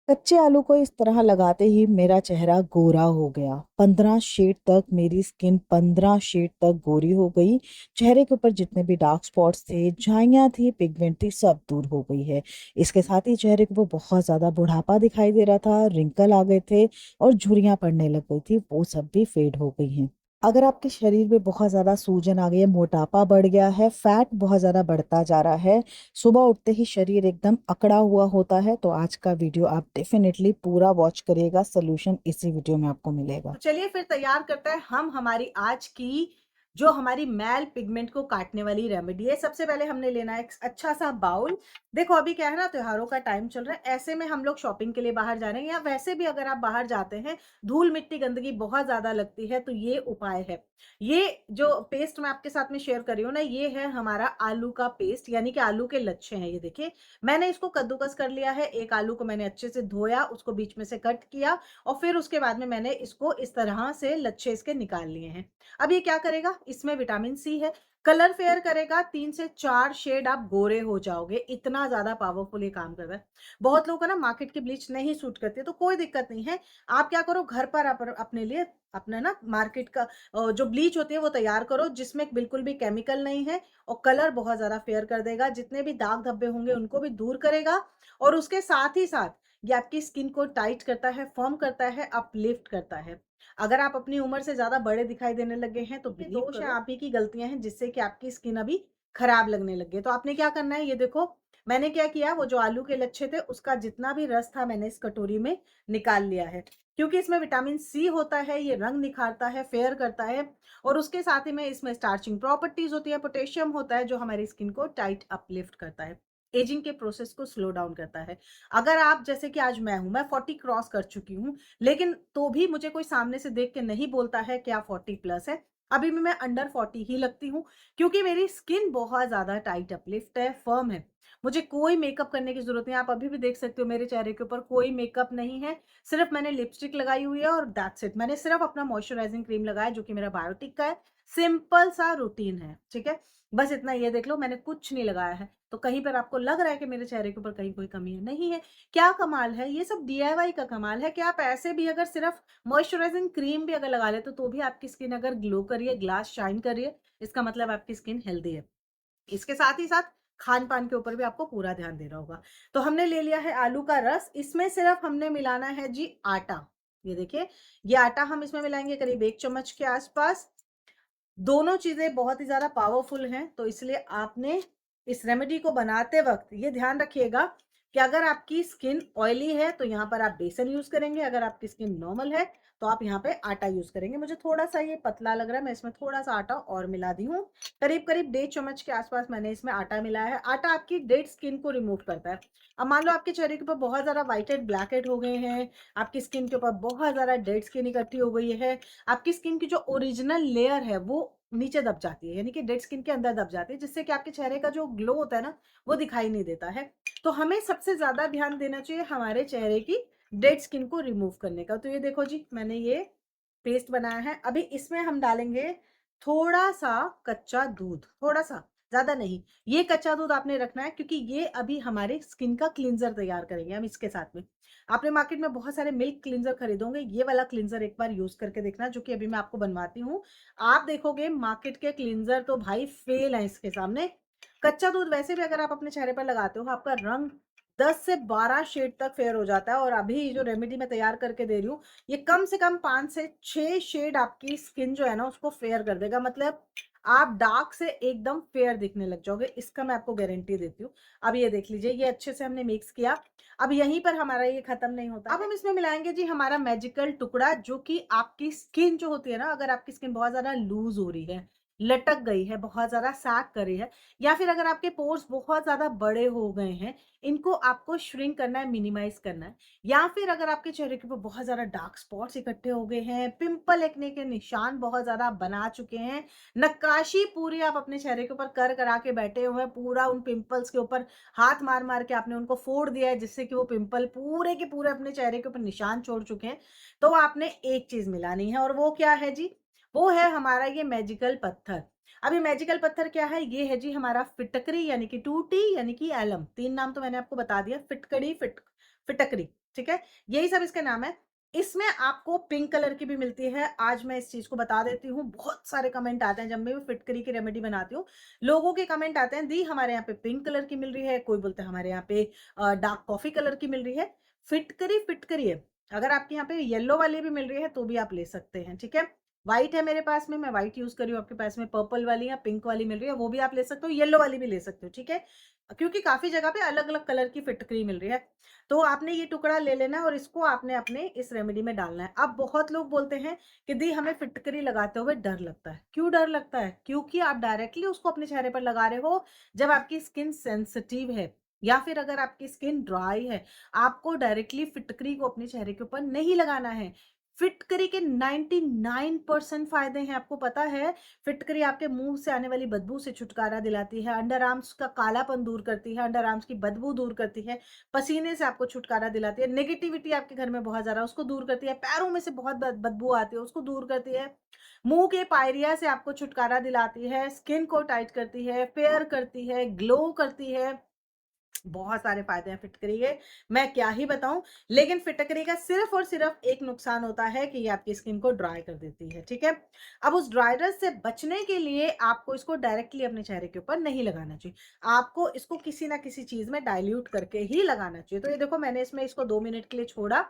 कच्चे आलू को इस तरह लगाते ही मेरा चेहरा गोरा हो गया। 15 शेड तक मेरी स्किन 15 शेड तक गोरी हो गई। चेहरे के ऊपर जितने भी डार्क स्पॉट्स थे, झाइयाँ थी, पिगमेंट थी, सब दूर हो गई है। इसके साथ ही चेहरे के ऊपर बहुत ज्यादा बुढ़ापा दिखाई दे रहा था, रिंकल आ गए थे और झुर्रियां पड़ने लग गई थी, वो सब भी फेड हो गई हैं। अगर आपके शरीर में बहुत ज्यादा सूजन आ गई है, मोटापा बढ़ गया है, फैट बहुत ज्यादा बढ़ता जा रहा है, सुबह उठते ही शरीर एकदम अकड़ा हुआ होता है, तो आज का वीडियो आप डेफिनेटली पूरा वॉच करिएगा। सोल्यूशन इसी वीडियो में आपको मिलेगा। तो चलिए फिर तैयार करते हैं हम हमारी आज की जो हमारी मैल पिगमेंट को काटने वाली रेमेडी है। सबसे पहले हमने लेना है एक अच्छा सा बाउल। देखो अभी क्या है ना, त्योहारों का टाइम चल रहा है, ऐसे में हम लोग शॉपिंग के लिए बाहर जा रहे हैं, या वैसे भी अगर आप बाहर जाते हैं धूल मिट्टी गंदगी बहुत ज्यादा लगती है, तो ये उपाय है। ये जो पेस्ट मैं आपके साथ में शेयर कर रही हूँ ना, ये है हमारा आलू का पेस्ट, यानी कि आलू के लच्छे हैं। ये देखिए, मैंने इसको कद्दूकस कर लिया है। एक आलू को मैंने अच्छे से धोया, उसको बीच में से कट किया और फिर उसके बाद में मैंने इसको इस तरह से लच्छे इसके निकाल लिए हैं। अब ये क्या करेगा, इसमें विटामिन सी है, कलर फेयर करेगा, 3 से 4 शेड आप गोरे हो जाओगे, इतना ज्यादा पावरफुल ये काम कर रहा है। बहुत लोगों को ना मार्केट की ब्लीच नहीं सूट करती, तो कोई दिक्कत नहीं है। आप क्या करो, घर पर अपने लिए अपने ना मार्केट का जो ब्लीच होती है वो तैयार करो, जिसमें बिल्कुल भी केमिकल नहीं है और कलर बहुत ज्यादा फेयर कर देगा, जितने भी दाग धब्बे होंगे उनको भी दूर करेगा। और उसके साथ ही साथ ये आपकी स्किन को टाइट करता है, फर्म करता है, अपलिफ्ट करता है। अगर आप अपनी उम्र से ज्यादा बड़े दिखाई देने लगे हैं तो बिलीव दोष है, आप ही की गलतियां हैं जिससे कि आपकी स्किन अभी खराब लगने लगी है। तो आपने क्या करना है, ये देखो मैंने क्या किया, वो जो आलू के लच्छे थे उसका जितना भी रस था मैंने इस कटोरी में निकाल लिया है। क्योंकि इसमें विटामिन सी होता है, ये रंग निखारता है, फेयर करता है। और उसके साथ ही में इसमें स्टार्चिंग प्रॉपर्टीज होती है, पोटेशियम होता है जो हमारी स्किन को टाइट अपलिफ्ट करता है, एजिंग के प्रोसेस को स्लो डाउन करता है। अगर आप जैसे कि आज मैं 40 क्रॉस कर चुकी हूँ, लेकिन तो भी मुझे कोई सामने से देख के नहीं बोलता है कि आप 40+ है, अभी भी मैं अंडर 40 ही लगती हूँ। क्योंकि मेरी स्किन बहुत ज्यादा टाइट अपलिफ्ट है, फर्म है। मुझे कोई मेकअप करने की जरूरत नहीं है। आप अभी भी देख सकते हो मेरे चेहरे के ऊपर कोई मेकअप नहीं है, सिर्फ मैंने लिपस्टिक लगाई हुई है और दैट्स इट। मैंने सिर्फ अपना मॉइस्चराइजिंग क्रीम लगाया जो कि मेरा बायोटिक का है। सिंपल सा रूटीन है, ठीक है। बस इतना, ये देख लो मैंने कुछ नहीं लगाया है। तो कहीं पर आपको लग रहा है कि मेरे चेहरे के ऊपर कहीं कोई कमी है, नहीं है। क्या कमाल है, ये सब डीआईवाई का कमाल है कि आप ऐसे भी अगर सिर्फ मॉइस्चराइजिंग क्रीम भी अगर लगा लेते तो भी आपकी स्किन अगर ग्लो कर रही है, ग्लास शाइन कर रही है, इसका मतलब आपकी स्किन हेल्दी है। इसके साथ ही साथ खान-पान के ऊपर भी आपको पूरा ध्यान देना होगा। तो हमने ले लिया है आलू का रस, इसमें सिर्फ हमने मिलाना है जी आटा। ये देखिए, ये आटा हम इसमें मिलाएँगे करीब 1 चम्मच के आसपास। दोनों चीज़ें बहुत ही ज़्यादा पावरफुल हैं, तो इसलिए आपने इस रेमेडी को बनाते वक़्त ये ध्यान रखिएगा कि अगर आपकी स्किन ऑयली है, तो यहाँ पर आप बेसन यूज़ करेंगे, अगर आपकी स्किन नॉर्मल है, तो आप यहाँ पे आटा यूज़ करेंगे। मुझे थोड़ा-सा ये पतला लग रहा है, मैं इसमें थोड़ा-सा आटा और मिला दी हूँ। करीब-करीब 1.5 चम्मच के आस-पास मैंने इसमें आटा मिलाया है। आटा आपकी डेड स्किन को रिमूव करता है। अब मान लो आपके चेहरे के ऊपर बहुत ज़्यादा व्हाइट हेड, ब्लैक हेड हो गए हैं, आपकी स्किन के ऊपर बहुत ज़्यादा डेड स्किन इकट्ठी हो गई है, आपकी स्किन की जो ओरिजिनल लेयर है वो नीचे दब जाती है, यानी कि डेड स्किन के अंदर दब जाती है, जिससे कि आपके चेहरे का जो ग्लो होता है ना, वो दिखाई नहीं देता है। तो हमें सबसे ज्यादा ध्यान देना चाहिए हमारे चेहरे की डेड स्किन को रिमूव करने का। तो ये देखो जी, मैंने ये पेस्ट बनाया है। अभी इसमें हम डालेंगे थोड़ा सा कच्चा दूध, थोड़ा सा, ज्यादा नहीं। ये कच्चा दूध आपने रखना है क्योंकि ये अभी हमारे स्किन का क्लींजर तैयार करेंगे हम इसके साथ में। आपने मार्केट में बहुत सारे मिल्क क्लींजर खरीदोगे, ये वाला क्लींजर एक बार यूज करके देखना, जो कि अभी मैं आपको बनवाती हूँ। आप देखोगे मार्केट के क्लींजर तो भाई फेल है इसके सामने। कच्चा दूध वैसे भी अगर आप अपने चेहरे पर लगाते हो, आपका रंग 10 से 12 शेड तक फेयर हो जाता है। और अभी जो रेमेडी मैं तैयार करके दे रही हूँ, ये कम से कम 5 से 6 शेड आपकी स्किन जो है ना उसको फेयर कर देगा। मतलब आप डार्क से एकदम फेयर दिखने लग जाओगे, इसका मैं आपको गारंटी देती हूँ। अब ये देख लीजिए, ये अच्छे से हमने मिक्स किया। अब यहीं पर हमारा ये खत्म नहीं होता, अब हम इसमें मिलाएंगे जी हमारा मैजिकल टुकड़ा, जो कि आपकी स्किन जो होती है ना, अगर आपकी स्किन बहुत ज्यादा लूज हो रही है, लटक गई है, बहुत ज्यादा सैग कर रही है, या फिर अगर आपके पोर्स बहुत ज्यादा बड़े हो गए हैं, इनको आपको श्रिंक करना है, मिनिमाइज करना है। या फिर अगर आपके चेहरे के ऊपर बहुत ज्यादा डार्क स्पॉट्स इकट्ठे हो गए हैं, पिंपल एक्ने के निशान बहुत ज्यादा बना चुके हैं, नक्काशी पूरी आप अपने चेहरे के ऊपर कर करा के बैठे हुए हैं, पूरा उन पिंपल्स के ऊपर हाथ मार मार के आपने उनको फोड़ दिया है, जिससे कि वो पिंपल पूरे के पूरे अपने चेहरे के ऊपर निशान छोड़ चुके हैं, तो आपने एक चीज मिलानी है। और वो क्या है जी, वो है हमारा ये मैजिकल पत्थर। अब ये मैजिकल पत्थर क्या है, ये है जी हमारा फिटकरी, यानी कि टूटी, यानी कि एलम। तीन नाम तो मैंने आपको बता दिया, फिटकड़ी, फिटकरी। ठीक है? यही सब इसके नाम है। इसमें आपको पिंक कलर की भी मिलती है। आज मैं इस चीज़ को बता देती हूँ, बहुत सारे कमेंट आते हैं जब मैं फिटकरी की रेमेडी बनाती हूँ। लोगों के कमेंट आते हैं, दी हमारे यहाँ पे पिंक कलर की मिल रही है, कोई बोलता है हमारे यहाँ पे डार्क कॉफ़ी कलर की मिल रही है। फिटकरी, फिटकरी है। अगर आपके यहाँ पे येलो वाली भी मिल रही है तो भी आप ले सकते हैं, ठीक है? व्हाइट है मेरे पास में, मैं व्हाइट यूज़ कर रही हूँ, आपके पास में पर्पल वाली या पिंक वाली मिल रही है, वो भी आप ले सकते हो, येलो वाली भी ले सकते हो, ठीक है? क्योंकि काफ़ी जगह पे अलग-अलग कलर की फिटकरी मिल रही है। तो आपने ये टुकड़ा ले लेना है और इसको आपने अपने इस रेमेडी में डालना है। अब बहुत लोग बोलते हैं कि दी हमें फिटकरी लगाते हुए डर लगता है। क्यों डर लगता है? क्योंकि आप डायरेक्टली उसको अपने चेहरे पर लगा रहे हो जब आपकी स्किन सेंसिटिव है या फिर अगर आपकी स्किन ड्राई है, आपको डायरेक्टली फिटकरी को अपने चेहरे के ऊपर नहीं लगाना है। फिटकरी के 99% फ़ायदे हैं, आपको पता है? फिटकरी आपके मुँह से आने वाली बदबू से छुटकारा दिलाती है, अंडर आर्म्स का कालापन दूर करती है, अंडर आर्म्स की बदबू दूर करती है, पसीने से आपको छुटकारा दिलाती है, नेगेटिविटी आपके घर में बहुत ज़्यादा उसको दूर करती है, पैरों में से बहुत बदबू आती है उसको दूर करती है, मुँह के पायरिया से आपको छुटकारा दिलाती है, स्किन को टाइट करती है, फेयर करती है, ग्लो करती है। बहुत सारे फ़ायदे हैं फिटकरी के, मैं क्या ही बताऊँ। लेकिन फिटकरी का सिर्फ़ और सिर्फ़ एक नुकसान होता है कि ये आपकी स्किन को ड्राई कर देती है, ठीक है? अब उस ड्राइनेस से बचने के लिए आपको इसको डायरेक्टली अपने चेहरे के ऊपर नहीं लगाना चाहिए। आपको इसको किसी न किसी चीज़ में डाइल्यूट करके ही लगाना चाहिए। तो ये देखो मैंने इसमें इसको 2 मिनट के लिए छोड़ा।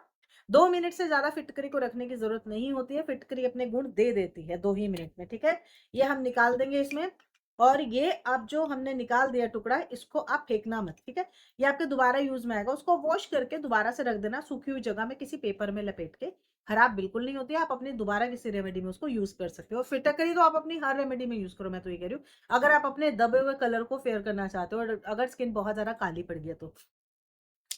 2 मिनट से ज़्यादा फिटकरी को रखने की ज़रूरत नहीं होती है, फिटकरी अपने गुण दे देती है 2 ही मिनट में, ठीक है? ये हम निकाल देंगे इसमें और ये अब जो हमने निकाल दिया टुकड़ा, इसको आप फेंकना मत, ठीक है? ये आपके दोबारा यूज़ में आएगा, उसको वॉश करके दोबारा से रख देना सूखी हुई जगह में किसी पेपर में लपेट के, खराब बिल्कुल नहीं होती है, आप अपनी दोबारा किसी रेमेडी में उसको यूज़ कर सकते हो। फिटकरी तो आप अपनी हर रेमेडी में यूज़ करो, मैं तो ये कह रही हूँ। अगर आप अपने दबे हुए कलर को फेयर करना चाहते हो और अगर स्किन बहुत ज़्यादा काली पड़ गई है तो।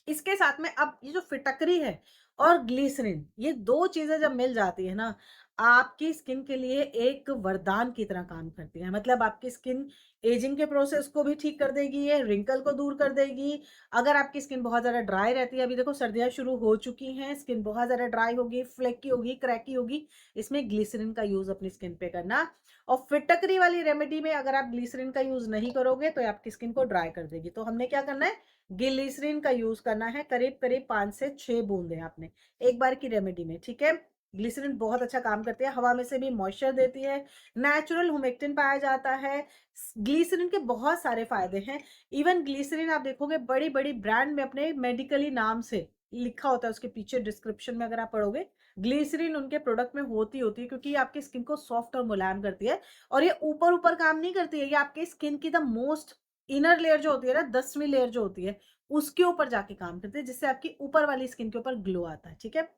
इसके साथ में अब ये जो फिटकरी है और ग्लिसरीन, ये 2 चीज़ें जब मिल जाती है ना, आपकी स्किन के लिए एक वरदान की तरह काम करती है। मतलब आपकी स्किन एजिंग के प्रोसेस को भी ठीक कर देगी ये, रिंकल को दूर कर देगी। अगर आपकी स्किन बहुत ज़्यादा ड्राई रहती है, अभी देखो सर्दियाँ शुरू हो चुकी हैं, स्किन बहुत ज़्यादा ड्राई होगी, फ्लेकी होगी, क्रैकी होगी, इसमें ग्लिसरीन का यूज़ अपनी स्किन पे करना। और फिटकरी वाली रेमेडी में अगर आप ग्लिसरीन का यूज़ नहीं करोगे, तो ये आपकी स्किन को ड्राई कर देगी। तो हमने क्या करना है, ग्लिसरीन का यूज़ करना है, करीब-करीब 5 से 6 बूंदें आपने, एक बार की रेमेडी में, ठीक है? ग्लिसरीन बहुत अच्छा काम करती है, हवा में से भी मॉइस्चर देती है, नेचुरल हुमिक्टिन पाया जाता है। ग्लिसरीन के बहुत सारे फ़ायदे हैं। इवन ग्लिसरीन आप देखोगे बड़ी-बड़ी ब्रांड में अपने मेडिकली नाम से लिखा होता है उसके पीछे डिस्क्रिप्शन में अगर आप पढ़ोगे, ग्लिसरीन उनके प्रोडक्ट में होती है क्योंकि ये आपकी स्किन को सॉफ्ट और मुलायम करती है और ये ऊपर-ऊपर काम नहीं करती है, ये आपकी स्किन की द मोस्ट इनर लेयर जो होती है ना 10वीं लेयर जो होती है, उसके ऊपर जाके काम करती है जिससे आपकी ऊपर वाली स्किन के ऊपर ग्लो आता है, ठीक है?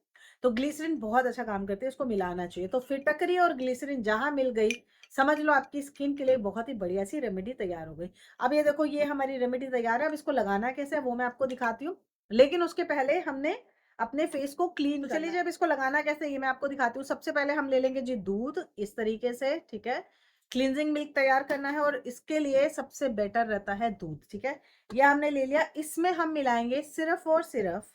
तो ग्लिसरीन बहुत अच्छा काम करती है, इसको मिलाना चाहिए। तो फिटकरी और ग्लिसरीन जहाँ मिल गई, समझ लो आपकी स्किन के लिए बहुत ही बढ़िया सी रेमेडी तैयार हो गई। अब ये देखो ये हमारी रेमेडी तैयार है, अब इसको लगाना कैसे है वो मैं आपको दिखाती हूँ। लेकिन उसके पहले हमने अपने फेस को क्लीन तो चलिए जी अब इसको लगाना कैसे है ये मैं आपको दिखाती हूँ। सबसे पहले हम ले लेंगे जी दूध इस तरीके से, ठीक है? क्लींजिंग मिल्क तैयार करना है और इसके लिए सबसे बेटर रहता है दूध, ठीक है? ये हमने ले लिया, इसमें हम मिलाएँगे सिर्फ़ और सिर्फ़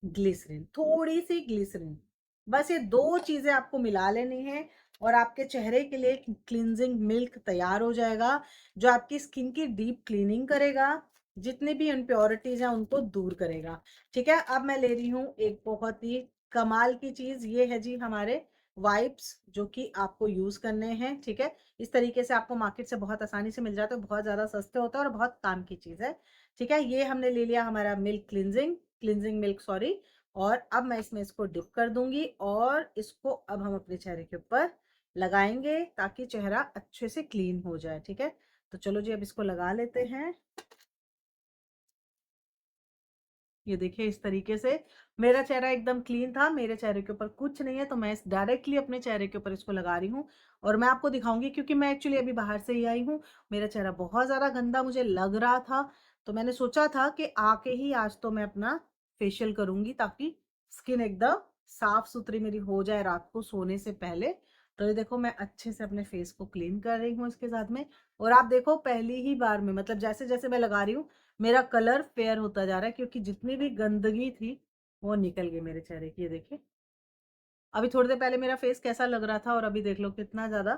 ग्लिसरीन, थोड़ी-सी ग्लिसरीन। बस ये 2 चीज़ें आपको मिला लेनी है और आपके चेहरे के लिए क्लींजिंग मिल्क तैयार हो जाएगा, जो आपकी स्किन की डीप क्लीनिंग करेगा, जितनी भी इम्प्योरिटीज़ हैं उनको दूर करेगा, ठीक है? अब मैं ले रही हूँ एक बहुत ही कमाल की चीज़, ये है जी हमारे वाइप्स जो कि आपको यूज़ करने हैं, ठीक है? इस तरीके से आपको मार्केट से बहुत आसानी से मिल जाते हैं, बहुत ज़्यादा सस्ते होते हैं और बहुत काम की चीज़ है, ठीक है? ये हमने ले लिया हमारा मिल्क क्लींजिंग मिल्क सॉरी और अब मैं इसमें इसको डिप कर दूँगी और इसको अब हम अपने चेहरे के ऊपर लगाएँगे ताकि चेहरा अच्छे से क्लीन हो जाए, ठीक है? तो चलो जी अब इसको लगा लेते हैं। ये देखिए इस तरीके से मेरा चेहरा एकदम क्लीन था, मेरे चेहरे के ऊपर कुछ नहीं है तो मैं इस डायरेक्टली अपने चेहरे के ऊपर इसको लगा रही हूँ और मैं आपको दिखाऊँगी क्योंकि मैं एक्चुअली अभी बाहर से ही आई हूँ। मेरा चेहरा बहुत ज़्यादा गंदा मुझे लग रहा था, तो मैंने सोचा था कि आके ही आज तो मैं अपना फेशियल करूँगी ताकि स्किन एकदम साफ-सुथरी मेरी हो जाए रात को सोने से पहले। तो ये देखो मैं अच्छे से अपने फेस को क्लीन कर रही हूँ इसके साथ में और आप देखो पहली ही बार में मतलब जैसे-जैसे मैं लगा रही हूँ मेरा कलर फेयर होता जा रहा है क्योंकि जितनी भी गंदगी थी, वो निकल गई मेरे चेहरे की, ये देखिए। अभी थोड़ी देर पहले मेरा फेस कैसा लग रहा था और अभी देख लो कितना ज़्यादा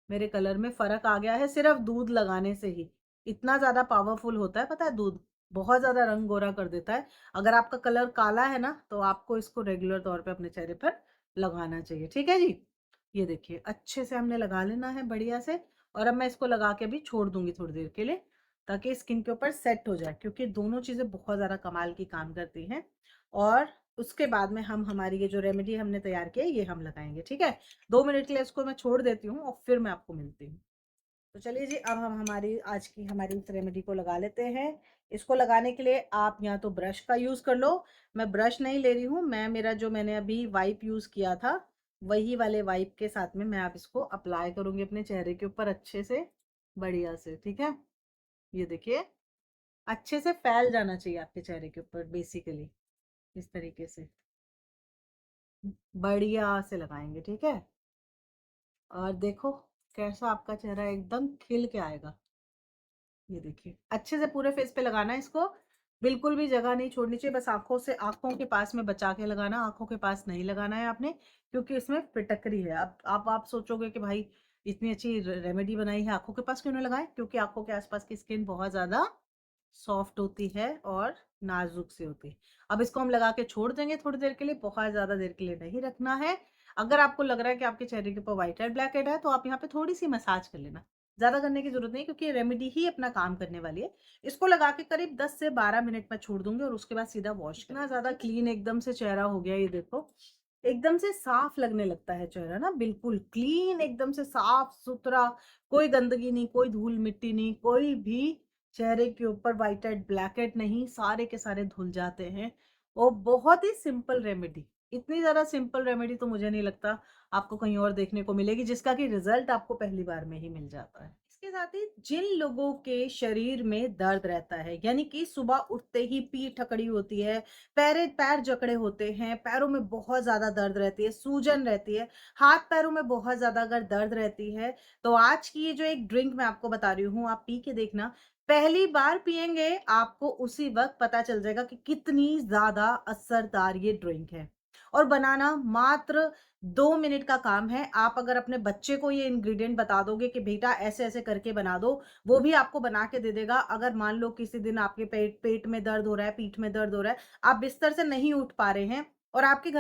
मेरे कलर में फ़र्क आ गया है सिर्फ़ दूध लगाने से ही। इतना ज़्यादा पावरफुल होता है पता है दूध। बहुत ज़्यादा रंग गोरा कर देता है। अगर आपका कलर काला है ना, तो आपको इसको रेगुलर तौर पे अपने चेहरे पर लगाना चाहिए, ठीक है जी? ये देखिए अच्छे से हमने लगा लेना है बढ़िया से, और अब मैं इसको लगा के अभी छोड़ दूँगी थोड़ी देर के लिए, ताकि स्किन के ऊपर सेट हो जाए, क्योंकि दोनों चीज़ें बहुत ज़्यादा कमाल की काम करती हैं। और उसके बाद में हम हमारी ये जो रेमेडी हमने तैयार की है, ये हम लगाएँगे, ठीक है? 2 मिनट के लिए इसको मैं छोड़ देती हूँ और फिर मैं आपको मिलती हूँ। तो चलिए जी, अब हम हमारी आज की हमारी इस रेमेडी को लगा लेते हैं। इसको लगाने के लिए आप या तो ब्रश का यूज़ कर लो, मैं ब्रश नहीं ले रही हूँ, मैंने अभी वाइप यूज़ किया था, वही वाले वाइप के साथ में मैं अब इसको अप्लाई करूँगी अपने चेहरे के ऊपर अच्छे से, बढ़िया से, ठीक है? ये देखिए, अच्छे से फैल जाना चाहिए आपके चेहरे के ऊपर बेसिकली, इस तरीके से। बढ़िया से लगाएँगे, ठीक है? और देखो, कैसा आपका चेहरा एकदम खिल के आएगा। ये देखिए, अच्छे से पूरे फेस पे लगाना है इसको, बिल्कुल भी जगह नहीं छोड़नी चाहिए, बस आँखों के पास में बचा के लगाना, आँखों के पास नहीं लगाना है आपने, क्योंकि इसमें फिटकरी है। अब आप सोचोगे कि भाई इतनी अच्छी रेमेडी बनाई है, आँखों के पास क्यों ना लगाएँ? क्योंकि आँखों के आस-पास की स्किन बहुत ज़्यादा सॉफ्ट होती है और नाजुक सी होती है। अब इसको हम लगा के छोड़ देंगे थोड़ी देर के लिए, बहुत ज़्यादा देर के लिए नहीं रखना है। अगर आपको लग रहा है कि आपके चेहरे के ऊपर व्हाइट हेड, ब्लैक हेड है, तो आप यहाँ पे थोड़ी-सी मसाज कर लेना। ज़्यादा करने की ज़रूरत नहीं है, क्योंकि ये रेमेडी ही अपना काम करने वाली है। इसको लगा के करीब 10 से 12 मिनट मैं छोड़ दूँगी और उसके बाद सीधा वॉश करना। इतना ज़्यादा क्लीन एकदम से चेहरा हो गया, ये देखो। एकदम से साफ लगने लगता है चेहरा ना, बिल्कुल क्लीन, एकदम से साफ-सुथरा, कोई गंदगी नहीं, कोई धूल-मिट्टी नहीं, कोई भी चेहरे के ऊपर व्हाइट हेड, ब्लैक हेड नहीं, सारे के सारे धुल जाते हैं। और बहुत ही सिंपल रेमेडी, इतनी ज़्यादा सिंपल रेमेडी तो मुझे नहीं लगता आपको कहीं और देखने को मिलेगी, जिसका कि रिज़ल्ट आपको पहली बार में ही मिल जाता है। इसके साथ ही जिन लोगों के शरीर में दर्द रहता है, यानी कि सुबह उठते ही पीठ अकड़ी होती है, पैर जकड़े होते हैं, पैरों में बहुत ज़्यादा दर्द रहती है, सूजन रहती है, हाथ-पैरों में बहुत ज़्यादा अगर दर्द रहती है, तो आज की ये जो एक ड्रिंक मैं आपको बता रही हूँ, आप पी के देखना। पहली बार पिएँगे, आपको उसी वक़्त पता चल जाएगा कि कितनी ज़्यादा असरदार ये ड्रिंक है। और बनाना मात्र 2 मिनट का काम है। आप अगर अपने बच्चे को ये इंग्रीडिएंट बता दोगे कि बेटा ऐसे-ऐसे करके बना दो, वो भी आपको बना के दे देगा। अगर मान लो किसी दिन आपके पेट में दर्द हो रहा है, पीठ में दर्द हो रहा है, आप बिस्तर से नहीं उठ पा रहे हैं और आपके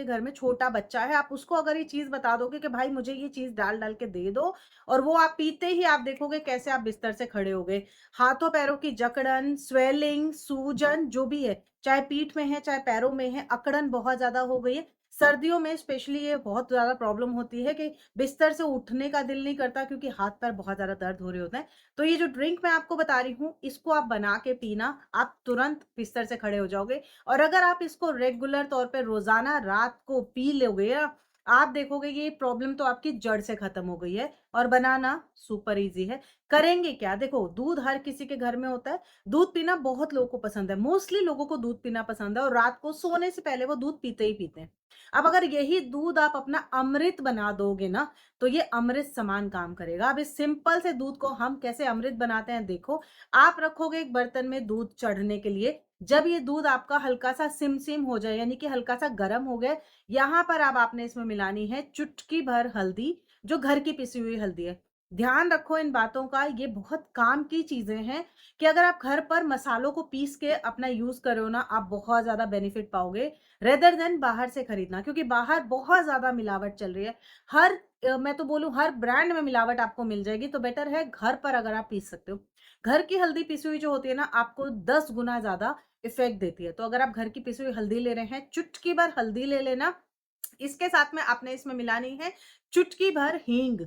घर में छोटा बच्चा है, आप उसको अगर ये चीज़ बता दोगे कि भाई मुझे ये चीज़ डाल-डाल के दे दो, और वो आप पीते ही आप देखोगे कैसे आप बिस्तर से खड़े हो गए। हाथों-पैरों की जकड़न, स्वेलिंग, सूजन जो भी है, चाहे पीठ में है, चाहे पैरों में है, अकड़न बहुत ज़्यादा हो गई है। सर्दियों में स्पेशली ये बहुत ज़्यादा प्रॉब्लम होती है कि बिस्तर से उठने का दिल नहीं करता, क्योंकि हाथ-पैर बहुत ज़्यादा दर्द हो रहे होते हैं। तो ये जो ड्रिंक मैं आपको बता रही हूँ, इसको आप बना के पीना, आप तुरंत बिस्तर से खड़े हो जाओगे। और अगर आप इसको रेगुलर तौर पे रोज़ाना रात को पी लोगे ना, आप देखोगे कि ये प्रॉब्लम तो आपकी जड़ से खत्म हो गई है। और बनाना सुपर ईज़ी है। करेंगे क्या? देखो, दूध हर किसी के घर में होता है, दूध पीना बहुत लोगों को पसंद है, मोस्टली लोगों को दूध पीना पसंद है और रात को सोने से पहले वो दूध पीते ही पीते हैं। अब अगर यही दूध आप अपना अमृत बना दोगे ना, तो ये अमृत समान काम करेगा। अब इस सिंपल से दूध को हम कैसे अमृत बनाते हैं देखो, आप रखोगे एक बर्तन में दूध चढ़ने के लिए, जब ये दूध आपका हल्का-सा सिम-सिम हो जाए, यानी कि हल्का-सा गरम हो गया, यहाँ पर अब आपने इसमें मिलानी है चुटकी भर हल्दी, जो घर की पिसी हुई हल्दी है। ध्यान रखो इन बातों का, ये बहुत काम की चीज़ें हैं कि अगर आप घर पर मसालों को पीस के अपना यूज़ कर रहे हो ना, आप बहुत ज़्यादा बेनिफिट पाओगे, रेदर देन बाहर से खरीदना, क्योंकि बाहर बहुत ज़्यादा मिलावट चल रही है। मैं तो बोलूँ हर ब्रांड में मिलावट आपको मिल जाएगी, तो बेटर है घर पर अगर आप पीस सकते हो। घर की हल्दी पिसी हुई जो होती है ना, आपको 10 गुना ज़्यादा इफ़ेक्ट देती है। तो अगर आप घर की पिसी हुई हल्दी ले रहे हैं, चुटकी भर हल्दी ले लेना। इसके साथ में आपने इसमें मिलानी है चुटकी भर हींग,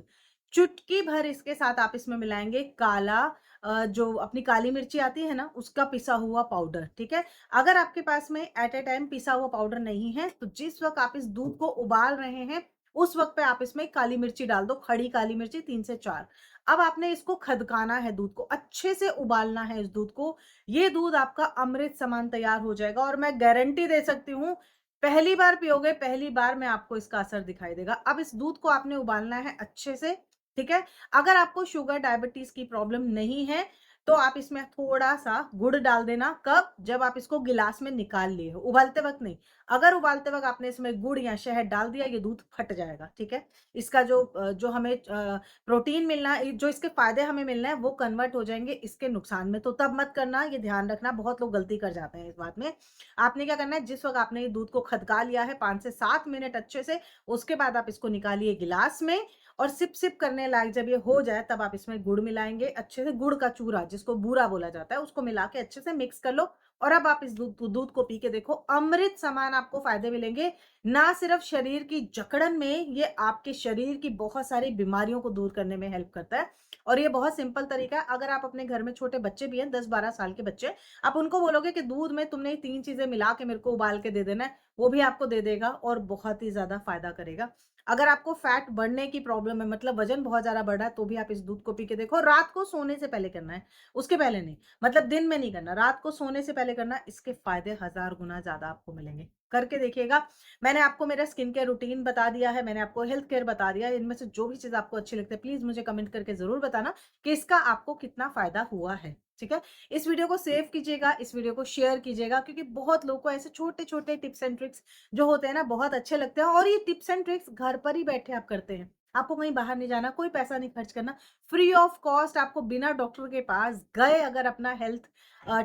चुटकी भर इसके साथ आप इसमें मिलाएँगे काला जो अपनी काली मिर्ची आती है ना, उसका पिसा हुआ पाउडर, ठीक है? अगर आपके पास में एट अ टाइम पिसा हुआ पाउडर नहीं है, तो जिस वक़्त आप इस दूध को उबाल रहे हैं, उस वक़्त पे आप इसमें काली मिर्ची डाल दो, खड़ी काली मिर्ची 3 से 4। अब आपने इसको खदकाना है दूध को, अच्छे से उबालना है इस दूध को। ये दूध आपका अमृत समान तैयार हो जाएगा और मैं गारंटी दे सकती हूँ, पहली बार पियोगे, पहली बार में आपको इसका असर दिखाई देगा। अब इस दूध को आपने उबालना है अच्छे से, ठीक है? अगर आपको शुगर, डायबिटीज़ की प्रॉब्लम नहीं है, तो आप इसमें थोड़ा-सा गुड़ डाल देना, कब? जब आप इसको गिलास में निकाल लिए हो, उबालते वक़्त नहीं। अगर उबालते वक़्त आपने इसमें गुड़ या शहद डाल दिया, ये दूध फट जाएगा, ठीक है? इसका जो हमें प्रोटीन मिलना है, जो इसके फ़ायदे हमें मिलना है, वो कन्वर्ट हो जाएँगे इसके नुकसान में। तो तब मत करना, ये ध्यान रखना, बहुत लोग गलती कर जाते हैं इस बात में। आपने क्या करना है, जिस वक़्त आपने ये दूध को खदका लिया है 5 से 7 मिनट अच्छे से, उसके बाद आप इसको निकालिए गिलास में और सिप-सिप करने लायक जब ये हो जाए, तब आप इसमें गुड़ मिलाएँगे, अच्छे से गुड़ का चूरा, जिसको बूरा बोला जाता है, उसको मिला के अच्छे से मिक्स कर लो और अब आप इस दूध को पी के देखो, अमृत समान आपको फ़ायदे मिलेंगे। ना सिर्फ़ शरीर की जकड़न में, ये आपके शरीर की बहुत सारी बीमारियों को दूर करने में हेल्प करता है और ये बहुत सिंपल तरीका है। अगर आप अपने घर में छोटे बच्चे भी हैं, 10-12 साल के बच्चे, आप उनको बोलोगे कि दूध में तुमने ये 3 चीज़ें मिला के मेरे को उबाल के दे देना है, वो भी आपको दे देगा और बहुत ही ज़्यादा फ़ायदा करेगा। अगर आपको फैट बढ़ने की प्रॉब्लम है, मतलब वज़न बहुत ज़्यादा बढ़ रहा है, तो भी आप इस दूध को पी के देखो। रात को सोने से पहले करना है, उसके पहले नहीं। मतलब दिन में नहीं करना, रात को सोने से पहले करना, इसके फ़ायदे हज़ार गुना ज़्यादा आपको मिलेंगे। करके देखिएगा। मैंने आपको मेरा स्किन केयर रूटीन बता दिया है, मैंने आपको हेल्थ केयर बता दिया है। इनमें से जो भी चीज़ आपको अच्छी लगती है, प्लीज़ मुझे कमेंट करके ज़रूर बताना कि इसका आपको कितना फ़ायदा हुआ है, ठीक है? इस वीडियो को सेव कीजिएगा, इस वीडियो को शेयर कीजिएगा क्योंकि बहुत लोगों को ऐसे छोटे-छोटे टिप्स एंड ट्रिक्स जो होते हैं ना, बहुत अच्छे लगते हैं और ये टिप्स एंड ट्रिक्स घर पर ही बैठे आप करते हैं। आपको कहीं बाहर नहीं जाना, कोई पैसा नहीं खर्च करना, फ्री ऑफ कॉस्ट आपको बिना डॉक्टर के पास गए अगर अपना हेल्थ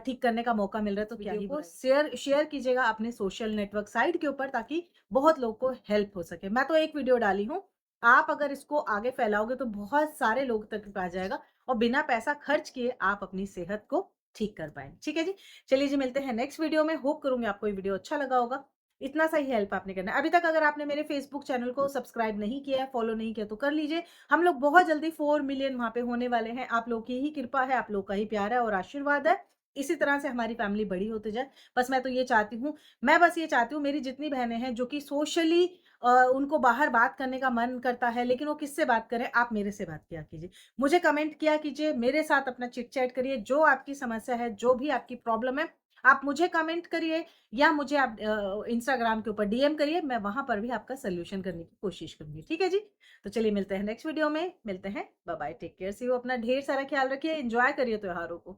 ठीक करने का मौका मिल रहा है तो क्या ही बुराई। शेयर शेयर कीजिएगा अपने सोशल नेटवर्क साइट के ऊपर ताकि बहुत लोग को हेल्प हो सके। मैं तो एक वीडियो डाली हूँ, आप अगर इसको आगे फैलाओगे तो बहुत सारे लोग तक आ जाएगा और बिना पैसा खर्च किए आप अपनी सेहत को ठीक कर पाएँ। ठीक है जी? चलिए जी, मिलते हैं नेक्स्ट वीडियो में। होप करूँगी आपको ये वीडियो अच्छा लगा होगा। इतना सा ही हेल्प आपने करना है। अभी तक अगर आपने मेरे फेसबुक चैनल को सब्सक्राइब नहीं किया है, फॉलो नहीं किया तो कर लीजिए। हम लोग बहुत जल्दी 4 मिलियन वहाँ पे होने वाले हैं। आप लोग की ही कृपा है, आप लोग का ही प्यार है और आशीर्वाद है। इसी तरह से हमारी फैमिली बड़ी होती जाए। बस मैं तो ये चाहती हूँ, मैं बस ये चाहती हूँ मेरी जितनी बहनें हैं जो कि सोशली उनको बाहर बात करने का मन करता है, लेकिन वो किससे बात करें? आप मेरे से बात किया कीजिए। मुझे कमेंट किया कीजिए, मेरे साथ अपना चिट-चैट करिए। जो आपकी समस्या है, जो भी आपकी प्रॉब्लम है, आप मुझे कमेंट करिए या मुझे आप इंस्टाग्राम के ऊपर डीएम करिए। मैं वहाँ पर भी आपका सॉल्यूशन करने की कोशिश करूँगी। ठीक है जी? तो चलिए मिलते हैं नेक्स्ट वीडियो में। मिलते हैं। Bye bye, take care, see you. अपना ढेर सारा ख्याल रखिए, एन्जॉय करिए त्योहारों को।